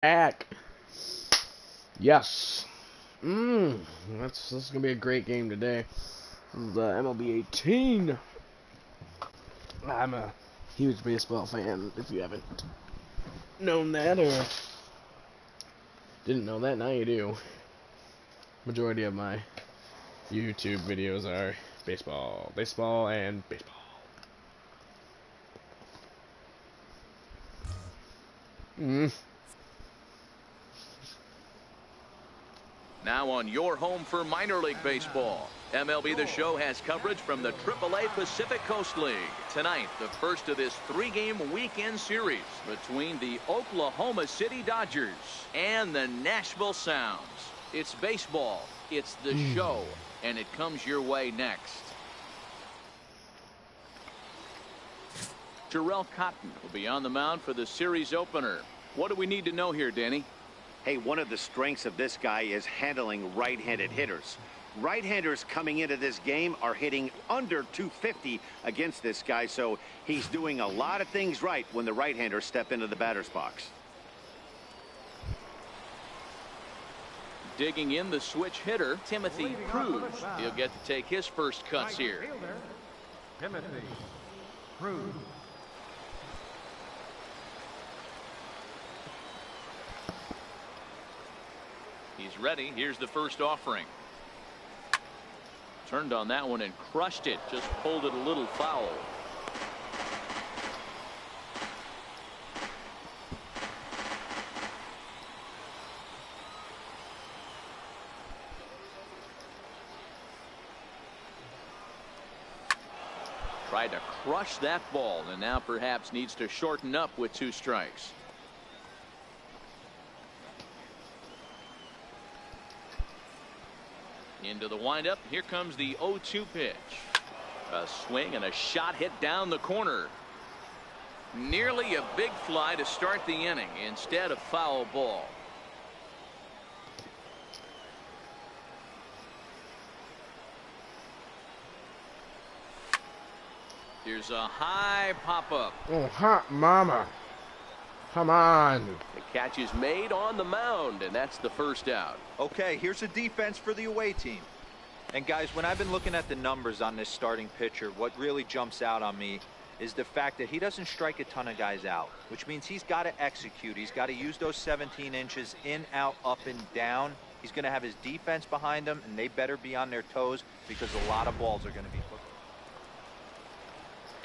Back. Yes. This is gonna be a great game today. This is MLB 18. I'm a huge baseball fan. If you haven't known that or didn't know that, now you do. Majority of my YouTube videos are baseball, and baseball. Mm. Now on your home for minor league baseball. MLB The Show has coverage from the AAA Pacific Coast League. Tonight, the first of this three-game weekend series between the Oklahoma City Dodgers and the Nashville Sounds. It's baseball, it's the show, and it comes your way next. Terrell Cotton will be on the mound for the series opener. What do we need to know here, Danny? Hey, one of the strengths of this guy is handling right-handed hitters. Right-handers coming into this game are hitting under 250 against this guy, so he's doing a lot of things right when the right-handers step into the batter's box. Digging in the switch hitter, Timothy Cruz. He'll get to take his first cuts here. Timothy Cruz. He's ready. Here's the first offering. Turned on that one and crushed it. Just pulled it a little foul. Tried to crush that ball and now perhaps needs to shorten up with 2 strikes. Into the windup. Here comes the 0-2 pitch. A swing and a shot hit down the corner. Nearly a big fly to start the inning instead of foul ball. Here's a high pop-up. Oh, hot mama. Come on. The catch is made on the mound, and that's the first out. Okay, here's a defense for the away team. And guys, when I've been looking at the numbers on this starting pitcher, what really jumps out on me is the fact that he doesn't strike a ton of guys out, which means he's got to execute. He's got to use those 17 inches in, out, up, and down. He's going to have his defense behind him, and they better be on their toes because a lot of balls are going to be put.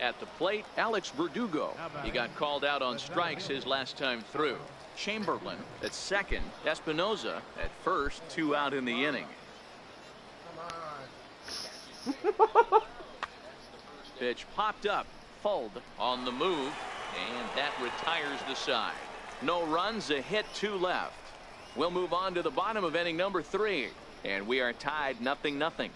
At the plate, Alex Verdugo. He got called out on strikes his last time through. Chamberlain at second. Espinoza at first. 2 out in the inning. Pitch popped up. Fold on the move. And that retires the side. No runs, a hit, 2 left. We'll move on to the bottom of inning number 3. And we are tied 0-0.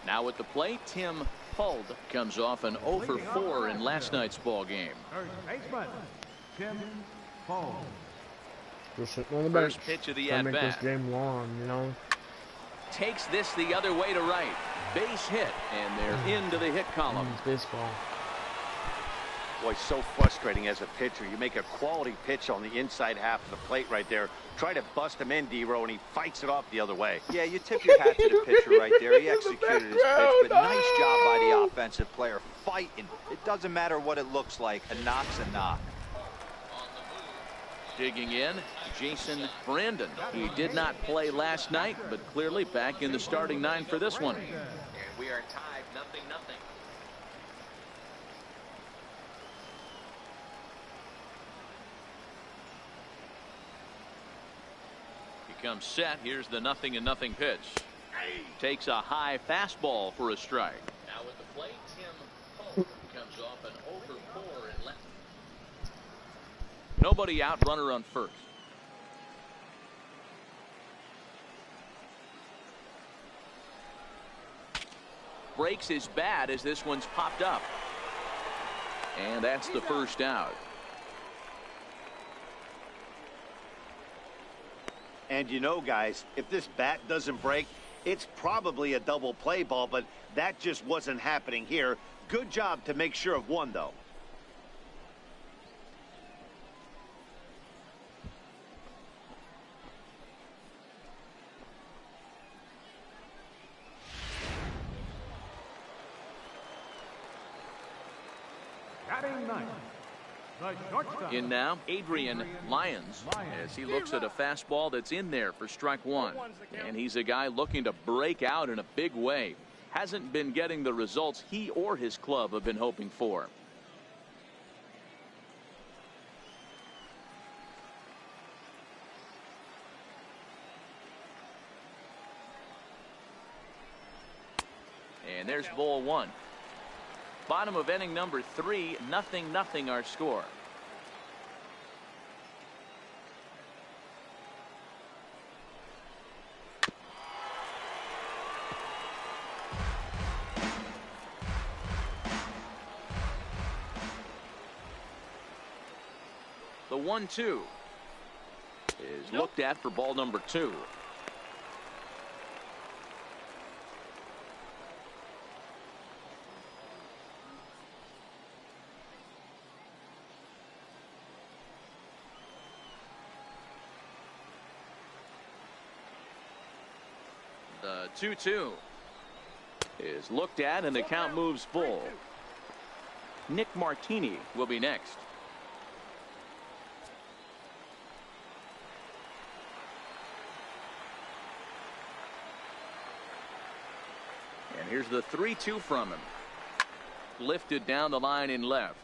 Now at the plate, Tim Fuld comes off an 0 for 4 in last night's ball game. First baseman, Tim Fuld. Just sitting on the bench. First pitch of the Trying to make this at-bat. game long, you know. Takes this the other way to right. Base hit, and they're into the hit column. It's baseball. Boy, so frustrating as a pitcher. You make a quality pitch on the inside half of the plate right there. Try to bust him in, D-Row, and he fights it off the other way. Yeah, you tip your hat to the pitcher right there. He executed his pitch, but nice job by the offensive player. Fighting. It doesn't matter what it looks like. A knock's a knock. Digging in, Jason Brandon. He did not play last night, but clearly back in the starting 9 for this one. And we are tied 0-0. Comes set. Here's the 0-0 pitch. Takes a high fastball for a strike. Now at the plate, Tim Fuld comes off an 0 for 4 in left. Nobody out, runner on first. Breaks his bat as this one's popped up. And that's the first out. And you know, guys, if this bat doesn't break, it's probably a double play ball, but that just wasn't happening here. Good job to make sure of one, though. Batting ninth, the shortstop. In now, Adrian Lyons, as he looks at a fastball that's in there for strike one. And he's a guy looking to break out in a big way. Hasn't been getting the results he or his club have been hoping for. And there's ball one. Bottom of inning number 3, 0-0 our score. The 1-2 is looked at for ball number 2. The 2-2 is looked at and the count moves full. Nick Martini will be next. And here's the 3-2 from him. Lifted down the line in left.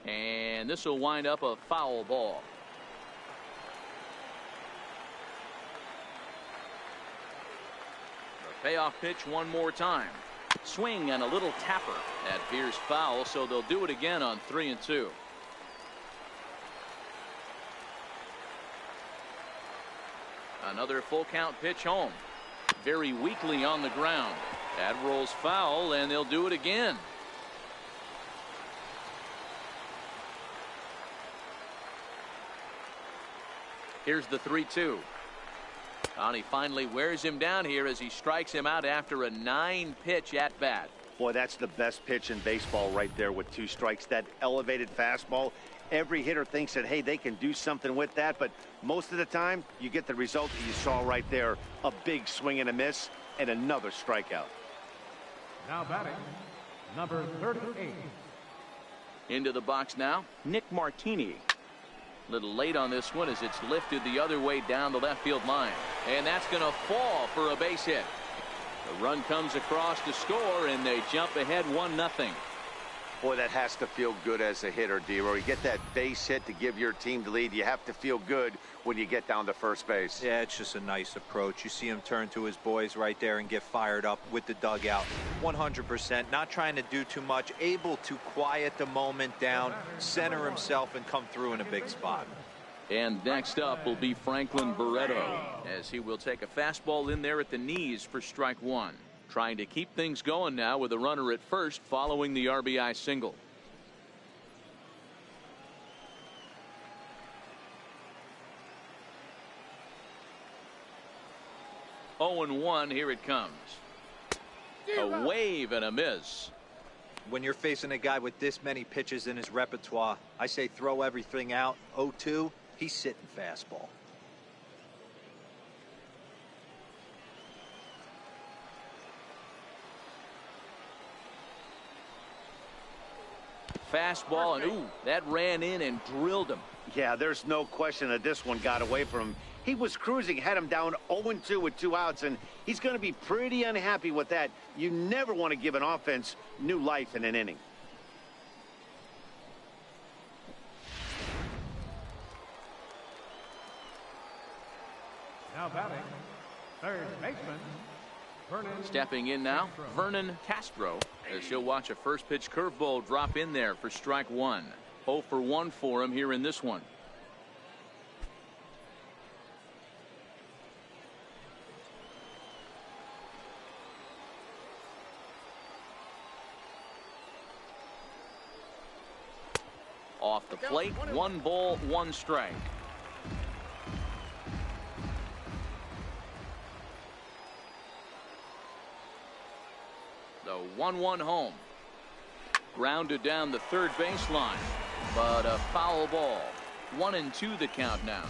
And this will wind up a foul ball. Payoff pitch one more time. Swing and a little tapper. That veers foul, so they'll do it again on 3-2. Another full count pitch home. Very weakly on the ground. That rolls foul, and they'll do it again. Here's the 3-2. And he finally wears him down here as he strikes him out after a 9-pitch at bat. Boy, that's the best pitch in baseball right there with 2 strikes. That elevated fastball. Every hitter thinks that, hey, they can do something with that. But most of the time, you get the result that you saw right there. A big swing and a miss and another strikeout. Now batting, number 38. Into the box now, Nick Martini. Little late on this one as it's lifted the other way down the left field line. And that's going to fall for a base hit. The run comes across to score, and they jump ahead 1-0. Boy, that has to feel good as a hitter, D-Roy. You get that base hit to give your team the lead. You have to feel good when you get down to first base. Yeah, it's just a nice approach. You see him turn to his boys right there and get fired up with the dugout. 100%, not trying to do too much, able to quiet the moment down, center himself, and come through in a big spot. And next up will be Franklin Barreto, as he will take a fastball in there at the knees for strike one. Trying to keep things going now with a runner at first following the RBI single. Oh and 1, here it comes. A wave and a miss. When you're facing a guy with this many pitches in his repertoire, I say throw everything out. 0-2, he's sitting fastball. Fastball, and ooh, that ran in and drilled him. Yeah, there's no question that this one got away from him. He was cruising, had him down 0-2 with 2 outs, and he's going to be pretty unhappy with that. You never want to give an offense new life in an inning. Now batting, third baseman, Vernon. Stepping in now, Vernon Castro, as he'll watch a first pitch curveball drop in there for strike one. 0 for 1 for him here in this one. Off the plate, 1 ball, 1 strike. The 1-1 home. Grounded down the third baseline, but a foul ball. 1-2 the count now.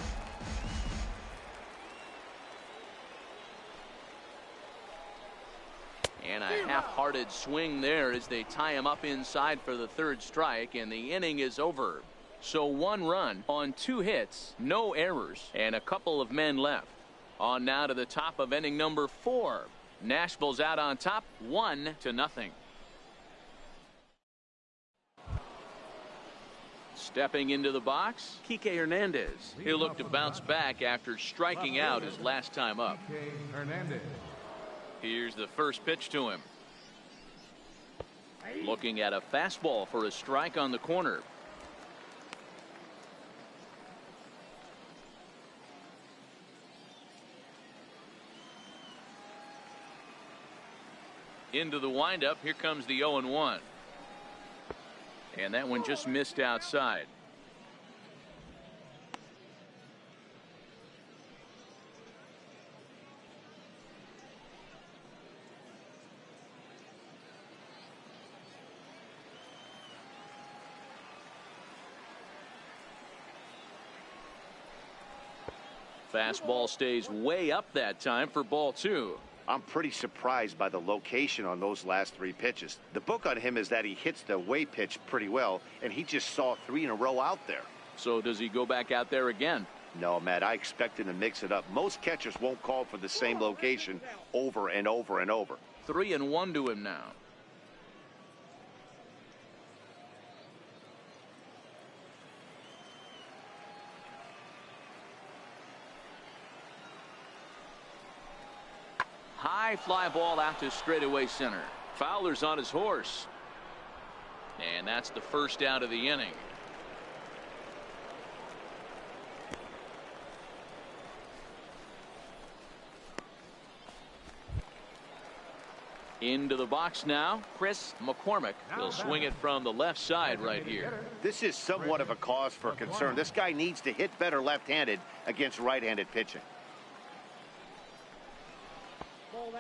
And a half-hearted swing there as they tie him up inside for the third strike, and the inning is over. So 1 run on 2 hits, no errors, and a couple of men left. On now to the top of inning number 4. Nashville's out on top, 1-0. Stepping into the box, Kike Hernandez. He'll look to bounce back after striking out his last time up. Hernandez. Here's the first pitch to him. Looking at a fastball for a strike on the corner. Into the windup. Here comes the 0-1. And that one just missed outside. Fastball stays way up that time for ball 2. I'm pretty surprised by the location on those last 3 pitches. The book on him is that he hits the away pitch pretty well, and he just saw 3 in a row out there. So does he go back out there again? No, Matt, I expect him to mix it up. Most catchers won't call for the same location over and over and over. 3-1 to him now. High fly ball out to straightaway center. Fowler's on his horse. And that's the first out of the inning. Into the box now, Chris McCormick. He'll swing it from the left side right here. This is somewhat of a cause for concern. This guy needs to hit better left-handed against right-handed pitching.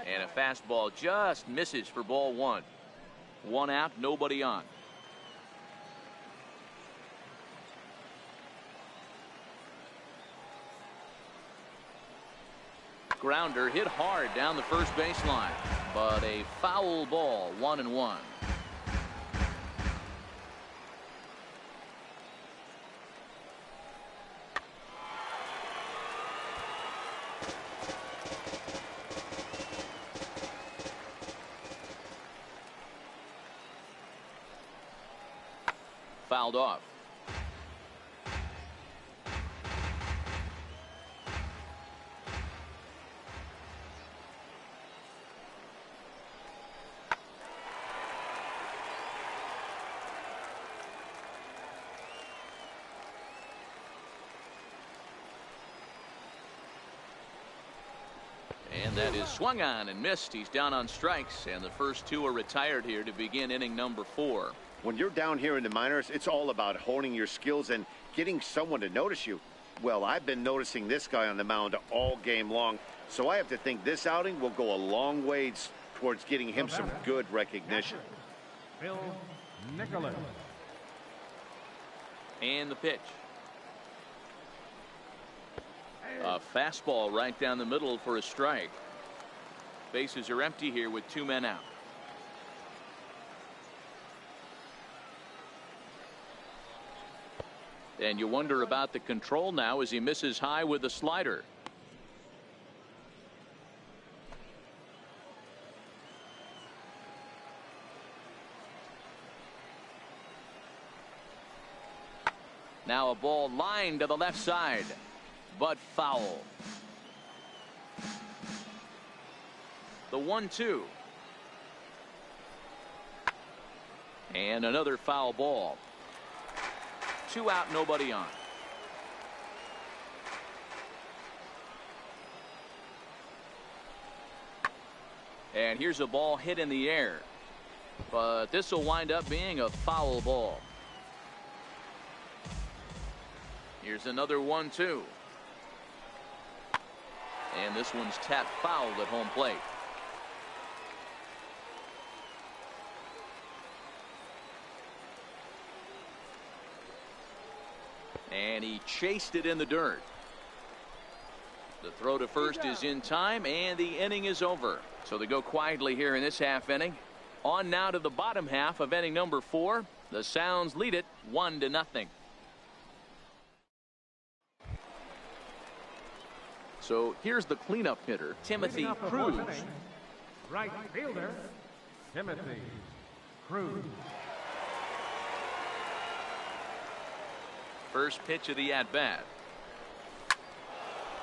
And a fastball just misses for ball 1. 1 out, nobody on. Grounder hit hard down the first baseline, but a foul ball. 1-1. Fouled off. And that is swung on and missed. He's down on strikes, and the first 2 are retired here to begin inning number 4. When you're down here in the minors, it's all about honing your skills and getting someone to notice you. Well, I've been noticing this guy on the mound all game long, so I have to think this outing will go a long ways towards getting him some good recognition. Phil Nicholas. And the pitch. A fastball right down the middle for a strike. Bases are empty here with 2 men out. And you wonder about the control now as he misses high with the slider. Now a ball lined to the left side, but foul. The 1-2. And another foul ball. 2 out, nobody on. And here's a ball hit in the air, but this will wind up being a foul ball. Here's another 1-2. And this one's tapped foul at home plate. And he chased it in the dirt. The throw to first is in time, and the inning is over. So they go quietly here in this half inning. On now to the bottom half of inning number 4. The Sounds lead it 1-0. So here's the cleanup hitter, Timothy Cruz. Right fielder, Timothy Cruz. First pitch of the at-bat.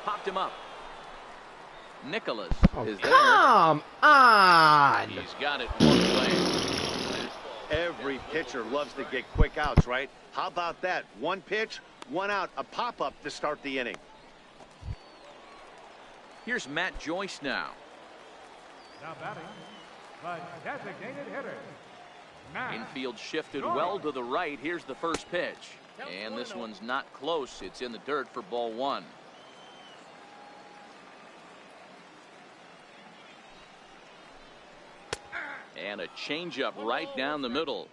Popped him up. Nicholas is there. Come on! He's got it one way. Every pitcher loves to get quick outs, right? How about that? One pitch, one out, a pop-up to start the inning. Here's Matt Joyce now. Now batting, the designated hitter, Matt Infield shifted well to the right. Here's the first pitch. And this one's not close. It's in the dirt for ball 1. And a changeup right down the middle.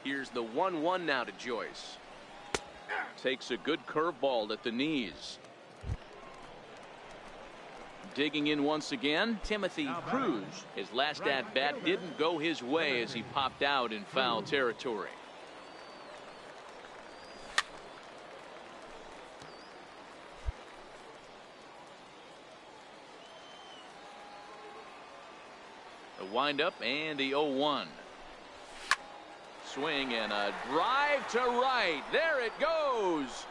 Here's the 1-1 now to Joyce. Takes a good curveball at the knees. Digging in once again, Timothy Cruz. His last at-bat didn't go his way as he popped out in foul territory. The windup and the 0-1. Swing and a drive to right. There it goes.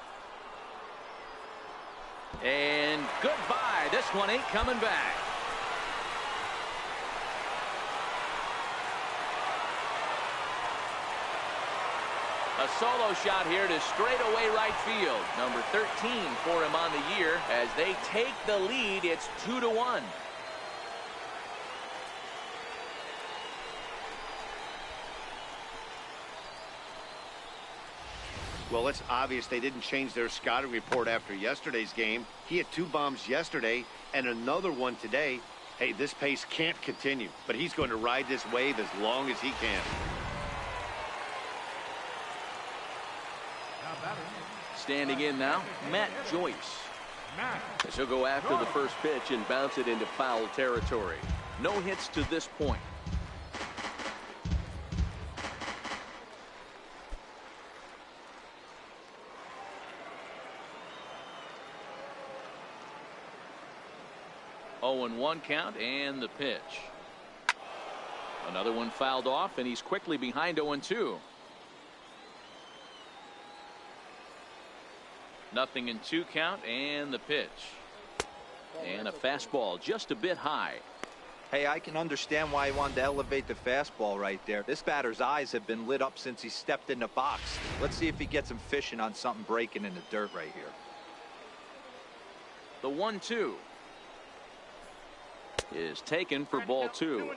And goodbye. This one ain't coming back. A solo shot here to straightaway right field. Number 13 for him on the year. As they take the lead, it's 2-1. Well, it's obvious they didn't change their scouting report after yesterday's game. He had 2 bombs yesterday and another one today. Hey, this pace can't continue, but he's going to ride this wave as long as he can. now batting, Standing in now, Matt Joyce. Matt As he'll go after the first pitch and bounce it into foul territory. No hits to this point. Oh, and 1 count and the pitch. Another one fouled off, and he's quickly behind 0-2. Nothing in 2 count and the pitch. And a fastball just a bit high. Hey, I can understand why he wanted to elevate the fastball right there. This batter's eyes have been lit up since he stepped in the box. Let's see if he gets him fishing on something breaking in the dirt right here. The 1-2 is taken for ball 2.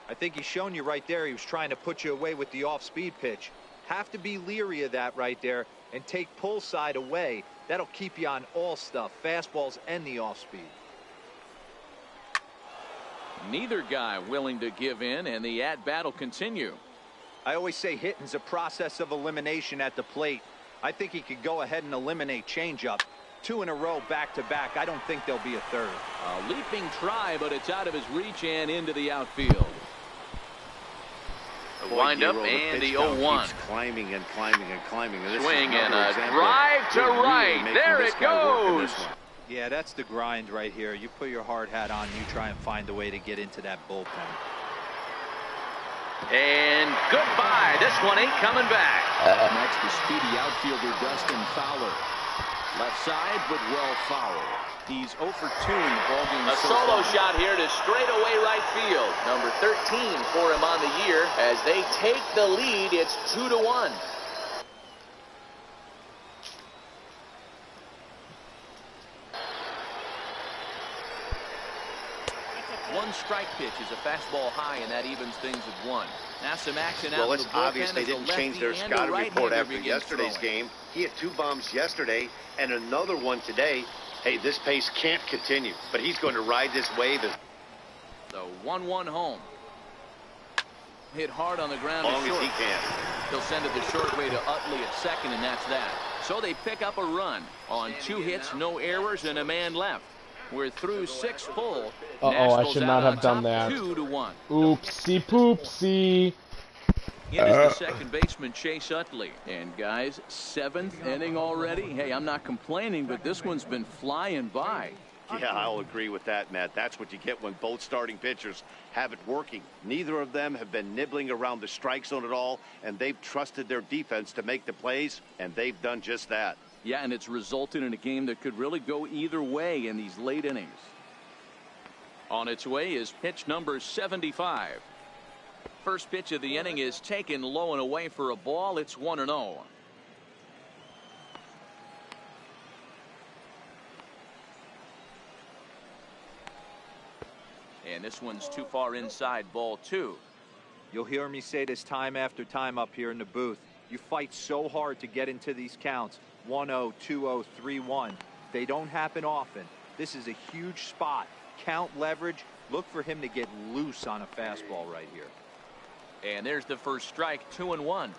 I think he's shown you right there he was trying to put you away with the off-speed pitch. Have to be leery of that right there and take pull side away. That'll keep you on all stuff, fastballs and the off-speed. Neither guy willing to give in, and the at-bat will continue. I always say hitting's a process of elimination at the plate. I think he could go ahead and eliminate changeup. 2 in a row back-to-back. I don't think there'll be a third. A leaping try, but it's out of his reach and into the outfield. The windup and the 0-1. Climbing and climbing and climbing. Swing and a drive to right. There it goes. Yeah, that's the grind right here. You put your hard hat on, you try and find a way to get into that bullpen. And goodbye. This one ain't coming back. Next is speedy outfielder Dustin Fowler. Left side, but well fouled. He's 0 for 2 in the ballgame. A solo shot here to straightaway right field. Number 13 for him on the year. As they take the lead, it's 2-1. One strike pitch is a fastball high, and that evens things at 1. Now some action out. Well, in it's the bullpen obvious they as the didn't change their lefty and scouting the report right-hander after begins yesterday's throwing. game. He had 2 bombs yesterday and another one today. Hey, this pace can't continue, but he's going to ride this wave. The 1-1 home. Hit hard on the ground. As long short. as he can. He'll send it the short way to Utley at second, and that's that. So they pick up a run on 2 hits, no errors, and a man left. We're through 6 full. I should not have done that. 2-1. Oopsie poopsie. In is the second baseman, Chase Utley. And guys, 7th inning already. Hey, I'm not complaining, but this one's been flying by. Yeah, I'll agree with that, Matt. That's what you get when both starting pitchers have it working. Neither of them have been nibbling around the strike zone at all, and they've trusted their defense to make the plays, and they've done just that. Yeah, and it's resulted in a game that could really go either way in these late innings. On its way is pitch number 75. First pitch of the inning is taken low and away for a ball. It's 1-0. And this one's too far inside, ball 2. You'll hear me say this time after time up here in the booth. You fight so hard to get into these counts. 1-0, 2-0, 3-1. They don't happen often. This is a huge spot. Count leverage. Look for him to get loose on a fastball right here. And there's the first strike, 2-1.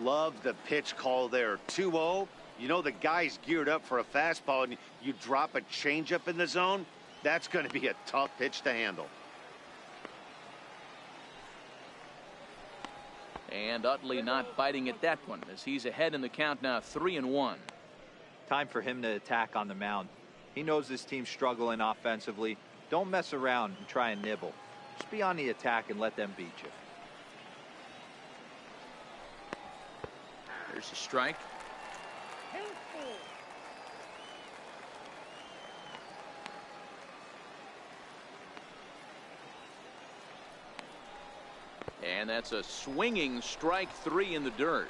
Love the pitch call there. 2-0. You know the guy's geared up for a fastball, and you drop a changeup in the zone. That's going to be a tough pitch to handle. And Utley not biting at that one as he's ahead in the count now, 3-1. Time for him to attack on the mound. He knows this team's struggling offensively. Don't mess around and try and nibble. Just be on the attack and let them beat you. There's a strike. And that's a swinging strike 3 in the dirt.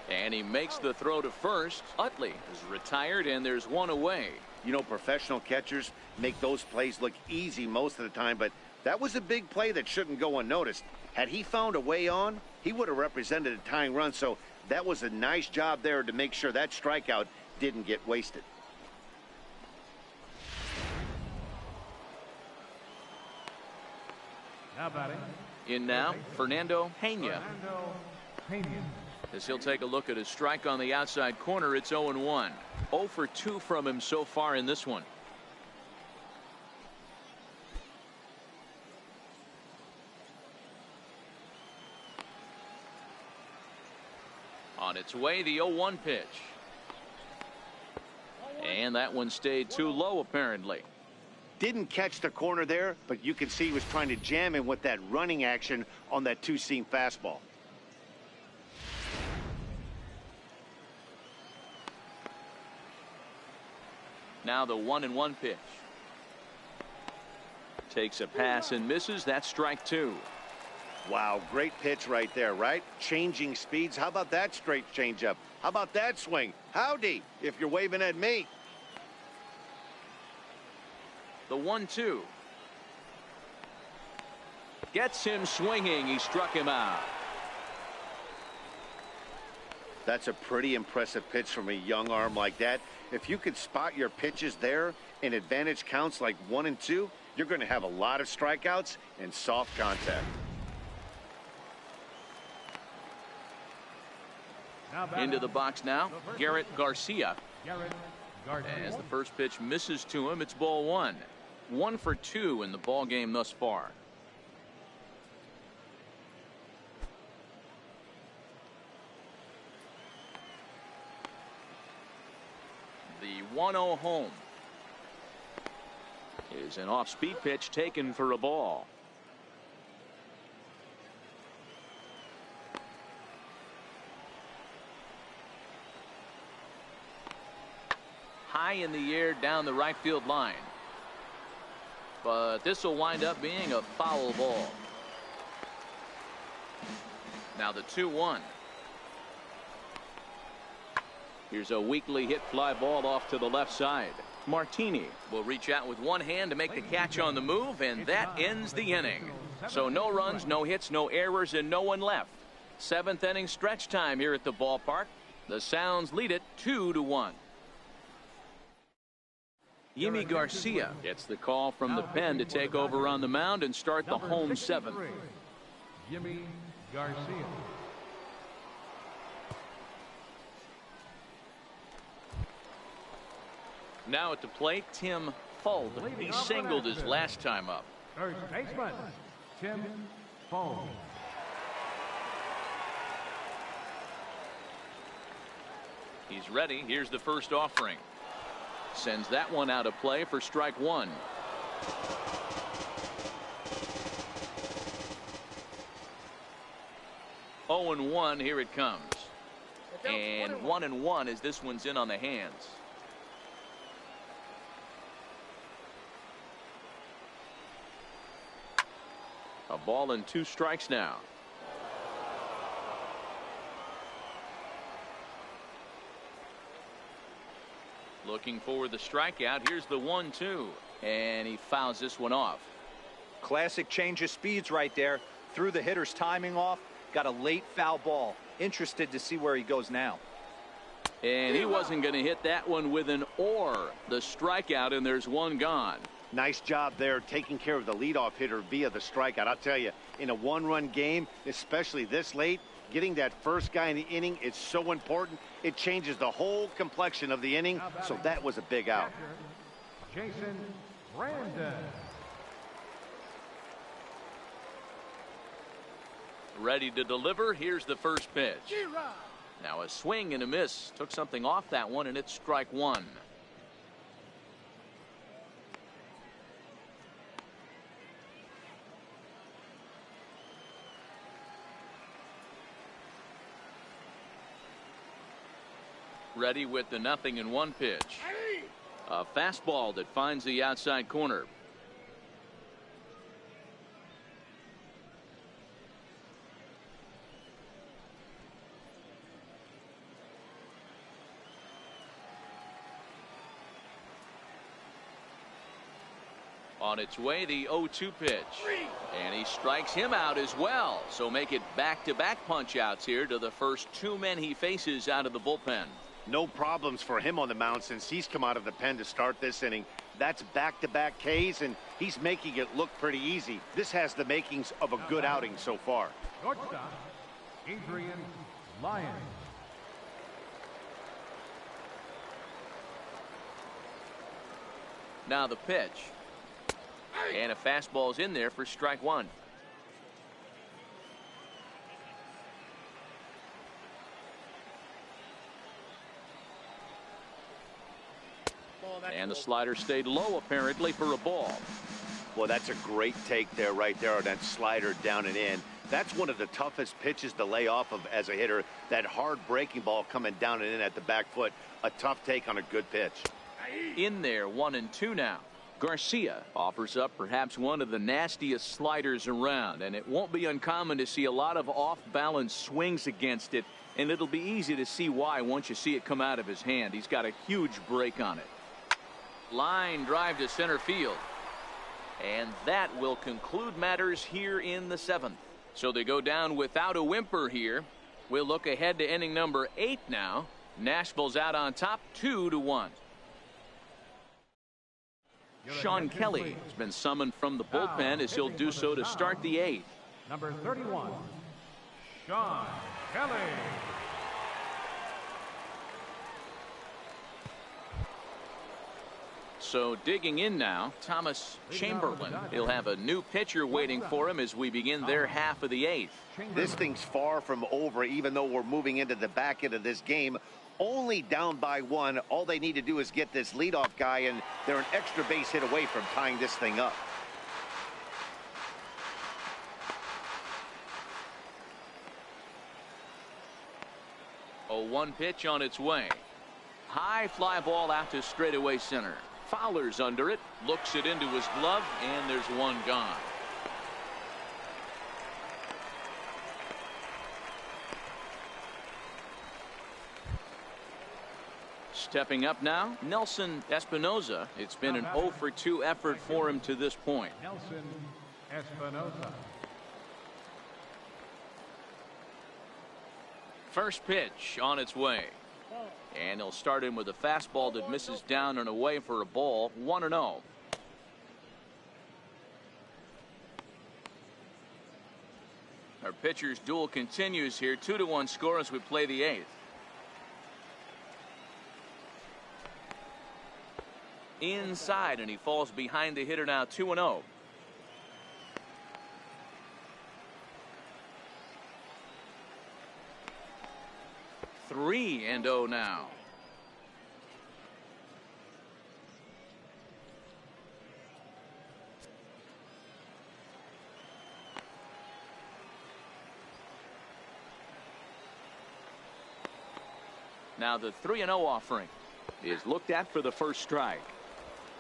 And he makes the throw to first. Utley is retired, and there's one away. You know, professional catchers make those plays look easy most of the time, but that was a big play that shouldn't go unnoticed. Had he found a way on, he would have represented a tying run, so that was a nice job there to make sure that strikeout didn't get wasted. Now batting. In now, Fernando Pena. As he'll take a look at his strike on the outside corner, it's 0-1. 0 for 2 from him so far in this one. On its way, the 0-1 pitch. And that one stayed too low, apparently. Didn't catch the corner there, but you can see he was trying to jam him with that running action on that two-seam fastball. Now the 1-1 pitch. Takes a pass and misses. That's strike 2. Wow, great pitch right there, right? Changing speeds. How about that straight changeup? How about that swing? Howdy, if you're waving at me. The 1-2. Gets him swinging. He struck him out. That's a pretty impressive pitch from a young arm like that. If you could spot your pitches there in advantage counts like 1 and 2, you're going to have a lot of strikeouts and soft contact. Into the box now, Garrett Garcia. As the first pitch misses to him, it's ball 1. 1 for 2 in the ball game thus far. The 1-0 home is an off-speed pitch taken for a ball. High in the air down the right field line. But this will wind up being a foul ball. Now the 2-1. Here's a weakly hit fly ball off to the left side. Martini will reach out with one hand to make the catch on the move, and that ends the inning. So no runs, no hits, no errors, and no one left. 7th inning stretch time here at the ballpark. The Sounds lead it 2-1. Yimi Garcia gets the call from the pen to take over on the mound and start the home 7th. Jimmy Garcia. Now at the plate, Tim Fuld. He singled his last time up. First baseman, Tim Fuld. He's ready. Here's the first offering. Sends that one out of play for strike one. Oh and 1, here it comes. And 1-1 as this one's in on the hands. A ball and 2 strikes now. Looking for the strikeout. Here's the 1-2. And he fouls this one off. Classic change of speeds right there. Threw the hitter's timing off. Got a late foul ball. Interested to see where he goes now. And he wasn't going to hit that one with an or. The strikeout, and there's one gone. Nice job there taking care of the leadoff hitter via the strikeout. I'll tell you, in a one-run game, especially this late, getting that first guy in the inning is so important. It changes the whole complexion of the inning, so that was a big out. Jason Brandon. Ready to deliver. Here's the first pitch. Now a swing and a miss. Took something off that one, and it's strike one. Ready with the 0-1 pitch. A fastball that finds the outside corner. On its way, the 0-2 pitch. And he strikes him out as well. So make it back-to-back punch-outs here to the first 2 men he faces out of the bullpen. No problems for him on the mound since he's come out of the pen to start this inning. That's back-to-back Ks, and he's making it look pretty easy. This has the makings of a good outing so far. Shortstop, Adrian Lyons. Now the pitch. And a fastball's in there for strike one. And the slider stayed low apparently for a ball. Well, that's a great take there right there on that slider down and in. That's one of the toughest pitches to lay off of as a hitter. That hard breaking ball coming down and in at the back foot. A tough take on a good pitch. In there, 1-2 now. Garcia offers up perhaps one of the nastiest sliders around, and it won't be uncommon to see a lot of off-balance swings against it, and it'll be easy to see why once you see it come out of his hand. He's got a huge break on it. Line drive to center field. And that will conclude matters here in the 7th. So they go down without a whimper here. We'll look ahead to inning number 8 now. Nashville's out on top 2-1. Sean Kelly has been summoned from the bullpen as he'll do so to start the 8th. Number 31, Sean Kelly. So digging in now, Thomas Chamberlain. He'll have a new pitcher waiting for him as we begin their half of the 8th. This thing's far from over, even though we're moving into the back end of this game. Only down by 1. All they need to do is get this leadoff guy, and they're an extra base hit away from tying this thing up. A 1 pitch on its way. High fly ball out to straightaway center. Fowler's under it, looks it into his glove, and there's one gone. Stepping up now, Nelson Espinoza. It's been an 0-for-2 effort for him to this point. Nelson Espinoza. First pitch on its way. And he'll start in with a fastball that misses down and away for a ball. 1-0. Our pitcher's duel continues here. 2-1 score as we play the 8th. Inside, and he falls behind the hitter now. 2-0. Three and 0 now. Now the 3-0 offering is looked at for the first strike.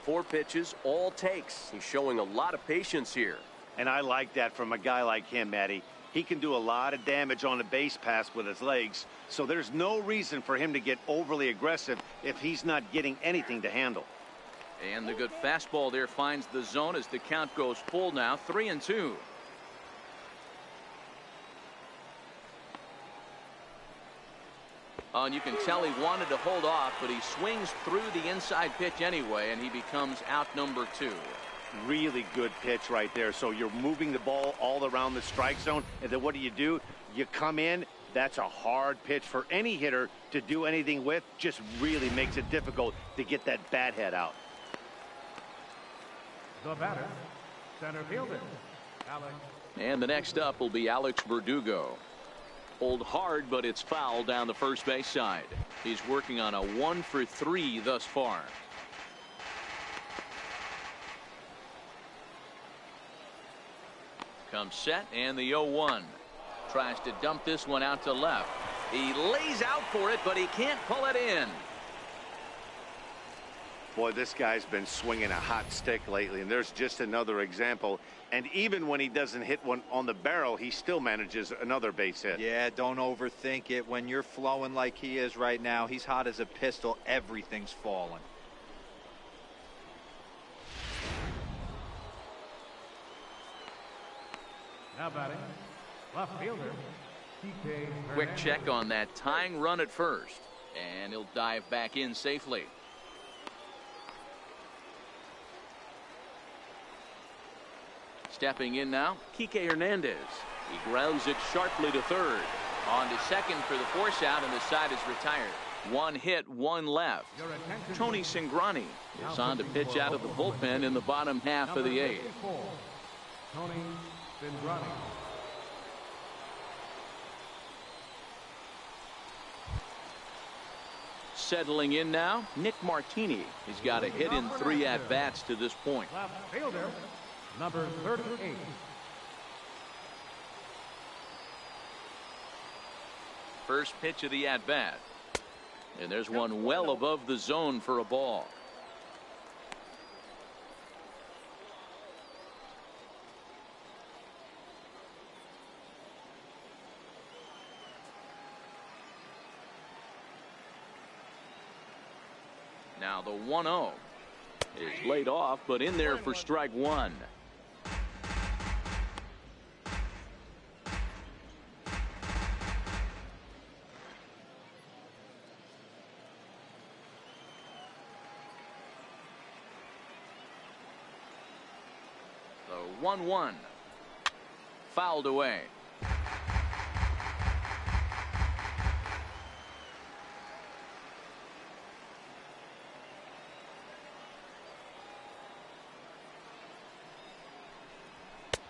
4 pitches, all takes. He's showing a lot of patience here. And I like that from a guy like him, Matty. He can do a lot of damage on a base pass with his legs, so there's no reason for him to get overly aggressive if he's not getting anything to handle. And the good fastball there finds the zone as the count goes full now. 3-2. And you can tell he wanted to hold off, but he swings through the inside pitch anyway, and he becomes out number 2. Really good pitch right there. So you're moving the ball all around the strike zone, and then what do? You come in. That's a hard pitch for any hitter to do anything with. Just really makes it difficult to get that bat head out. The batter, center fielder, Alex. And the next up will be Alex Verdugo. Pulled hard, but it's foul down the first base side. He's working on a 1-for-3 thus far. Comes set, and the 0-1. Tries to dump this one out to left. He lays out for it, but he can't pull it in. Boy, this guy's been swinging a hot stick lately, and there's just another example. And even when he doesn't hit one on the barrel, he still manages another base hit. Yeah, don't overthink it. When you're flowing like he is right now, he's hot as a pistol. Everything's falling. Now batting, left fielder, TK Quick Hernandez. check on that tying run at first, and he'll dive back in safely. Stepping in now, Kike Hernandez. He grounds it sharply to third. On to second for the force out, and the side is retired. 1 hit, 1 left. Your attention, Tony Cingrani is on to pitch out of the bullpen in the bottom half of the 8th. 54, Tony Cingrani. Settling in now, Nick Martini. He's got a hit in 3 at-bats to this point. Left fielder, number 38. First pitch of the at-bat. And there's one well above the zone for a ball. Now the 1-0 is laid off, but in there for strike 1. The 1-1 fouled away.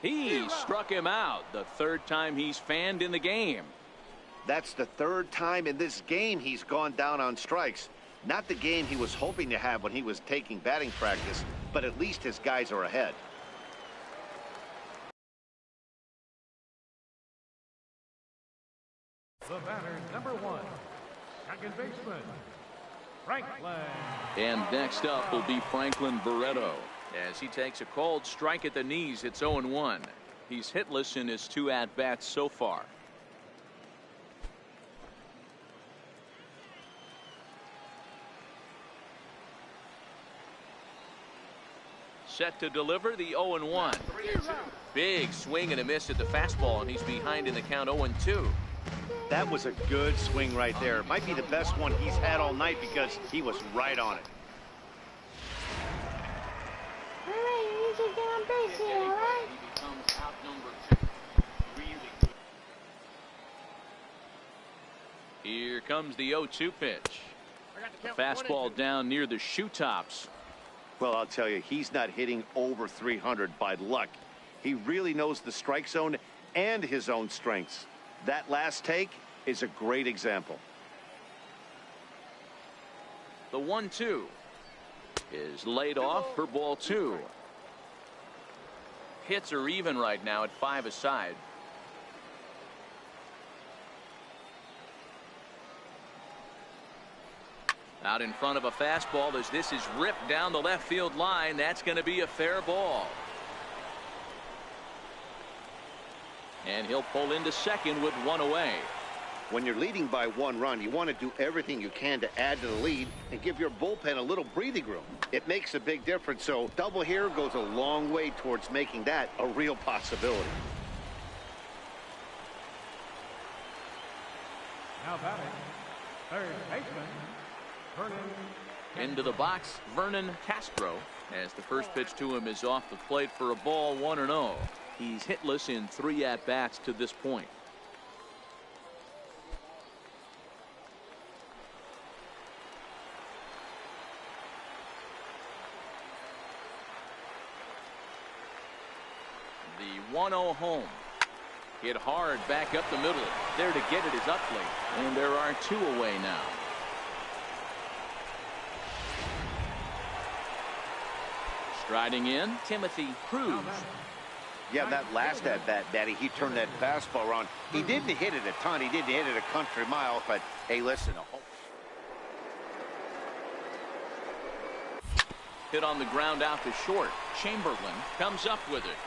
He struck him out, the 3rd time he's fanned in the game. That's the 3rd time in this game he's gone down on strikes. Not the game he was hoping to have when he was taking batting practice, but at least his guys are ahead. The batter, number 1, second baseman, Franklin. And next up will be Franklin Barreto as he takes a called strike at the knees. It's 0-1. He's hitless in his 2 at-bats so far. Set to deliver the 0-1. Big swing and a miss at the fastball, and he's behind in the count 0-2. That was a good swing right there. It might be the best one he's had all night because he was right on it. comes the 0-2 pitch. The fastball down near the shoe tops. Well, I'll tell you, he's not hitting over 300 by luck. He really knows the strike zone and his own strengths. That last take is a great example. The 1-2 is laid off for ball 2. Hits are even right now at 5 aside. Out in front of a fastball as this is ripped down the left field line. That's going to be a fair ball. And he'll pull into second with 1 away. When you're leading by 1 run, you want to do everything you can to add to the lead and give your bullpen a little breathing room. It makes a big difference, so double here goes a long way towards making that a real possibility. Now batting, third baseman, Vernon. Into the box, Vernon Castro, as the first pitch to him is off the plate for a ball, 1-0. He's hitless in 3 at-bats to this point. The 1-0 home. Hit hard back up the middle. There to get it is Utley. And there are 2 away now. Striding in, Timothy Cruz. Yeah, that last at-bat, Daddy, he turned that fastball around. He didn't hit it a ton. He didn't hit it a country mile, but hey, listen. Hit on the ground out to short. Chamberlain comes up with it.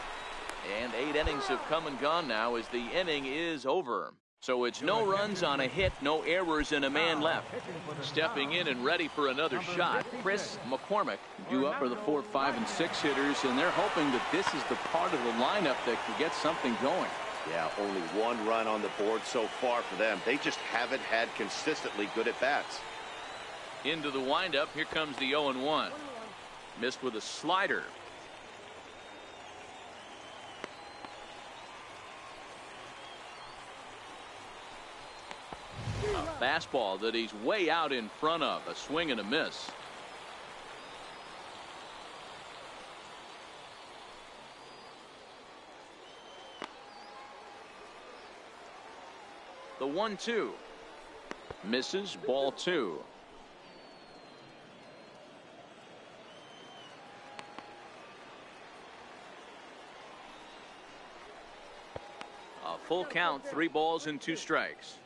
And 8 innings have come and gone now as the inning is over. So it's no runs on a hit, no errors, and a man left. Stepping in and ready for another shot, Chris McCormick. Due up for the 4, 5, and 6 hitters, and they're hoping that this is the part of the lineup that can get something going. Yeah, only 1 run on the board so far for them. They just haven't had consistently good at-bats. Into the windup, here comes the 0-1. Missed with a slider. A fastball that he's way out in front of. A swing and a miss. The 1-2 misses, ball 2. A full count, 3 balls and 2 strikes.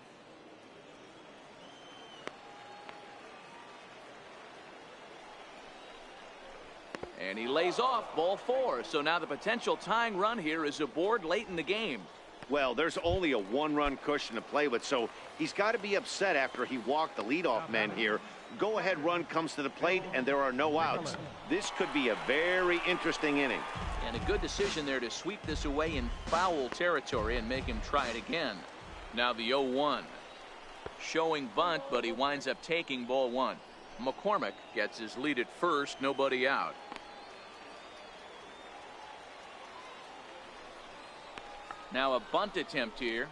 And he lays off, ball 4. So now the potential tying run here is aboard late in the game. Well, there's only a 1-run cushion to play with, so he's got to be upset after he walked the leadoff man here. Go-ahead run comes to the plate, and there are no outs. This could be a very interesting inning. And a good decision there to sweep this away in foul territory and make him try it again. Now the 0-1. Showing bunt, but he winds up taking ball 1. McCormick gets his lead at first, nobody out. Now a bunt attempt here.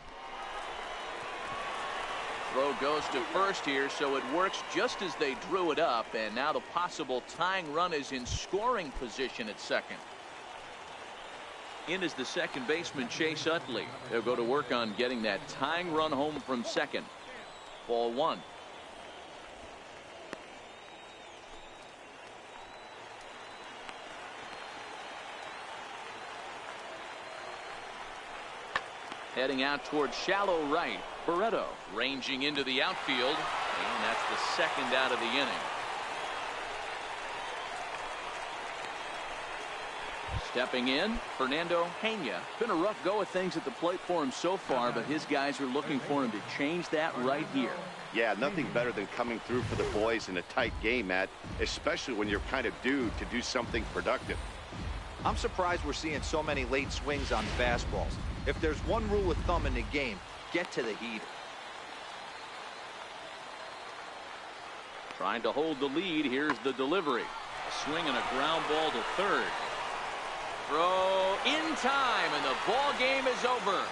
Throw goes to first here, so it works just as they drew it up, and now the possible tying run is in scoring position at second. In is the second baseman, Chase Utley. They'll go to work on getting that tying run home from second. Ball 1. Heading out towards shallow right. Barreto ranging into the outfield, and that's the second out of the inning. Stepping in, Fernando Pena. Been a rough go of things at the plate for him so far, but his guys are looking for him to change that right here. Yeah, nothing better than coming through for the boys in a tight game, Matt, especially when you're kind of due to do something productive. I'm surprised we're seeing so many late swings on fastballs. If there's one rule of thumb in the game, get to the heater. Trying to hold the lead. Here's the delivery. A swing and a ground ball to third. Throw in time, and the ball game is over.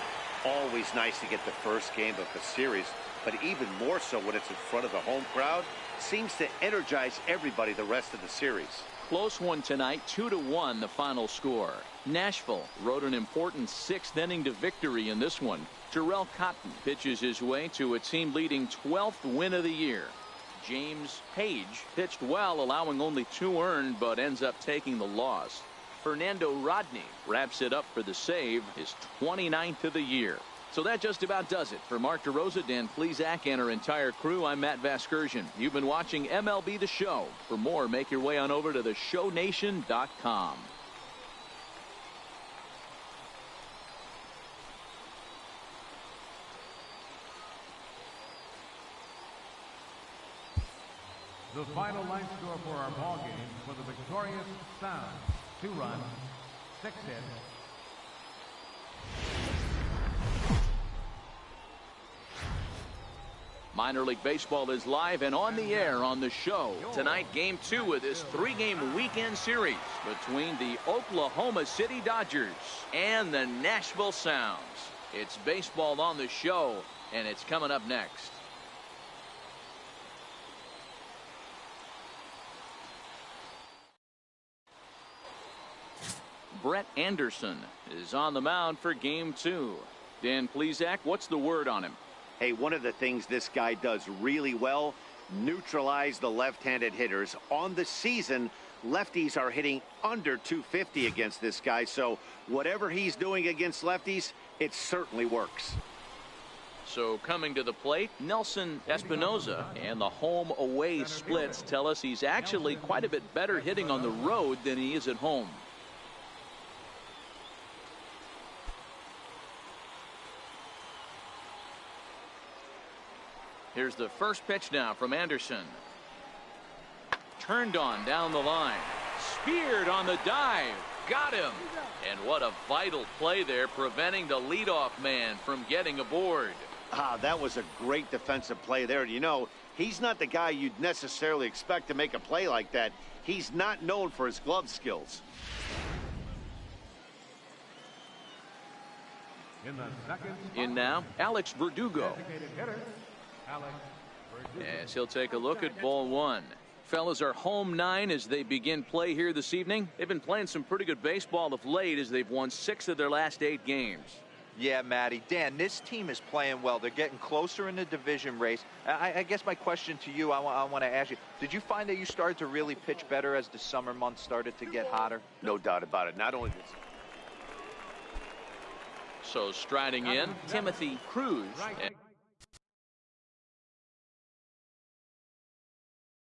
Always nice to get the first game of the series, but even more so when it's in front of the home crowd. Seems to energize everybody the rest of the series. Close one tonight, 2-1 the final score. Nashville rode an important 6th inning to victory in this one. Terrell Cotton pitches his way to a team-leading 12th win of the year. James Page pitched well, allowing only 2 earned, but ends up taking the loss. Fernando Rodney wraps it up for the save, his 29th of the year. So that just about does it. For Mark DeRosa, Dan Plesac, and our entire crew, I'm Matt Vasgersian. You've been watching MLB The Show. For more, make your way on over to theshownation.com. The final line score for our ball game for the victorious Sound. 2 runs, 6 hits. Minor League Baseball is live and on the air on the show. Tonight, Game 2 of this 3-game weekend series between the Oklahoma City Dodgers and the Nashville Sounds. It's baseball on the show, and it's coming up next. Brett Anderson is on the mound for Game 2. Dan Plesac, what's the word on him? Hey, one of the things this guy does really well, neutralize the left-handed hitters. On the season, lefties are hitting under 250 against this guy, so whatever he's doing against lefties, it certainly works. So coming to the plate, Nelson Espinoza, and the home-away splits tell us he's actually quite a bit better hitting on the road than he is at home. Here's the first pitch now from Anderson. Turned on down the line. Speared on the dive. Got him. And what a vital play there, preventing the leadoff man from getting aboard. That was a great defensive play there. You know, he's not the guy you'd necessarily expect to make a play like that. He's not known for his glove skills. In now, Alex Verdugo. As he'll take a look at ball 1. Fellas are home 9 as they begin play here this evening. They've been playing some pretty good baseball of late as they've won 6 of their last 8 games. Yeah, Matty. Dan, this team is playing well. They're getting closer in the division race. I guess my question to you, I want to ask you, did you find that you started to really pitch better as the summer months started to get hotter? No doubt about it. Not only this. So striding in, Timothy Cruz.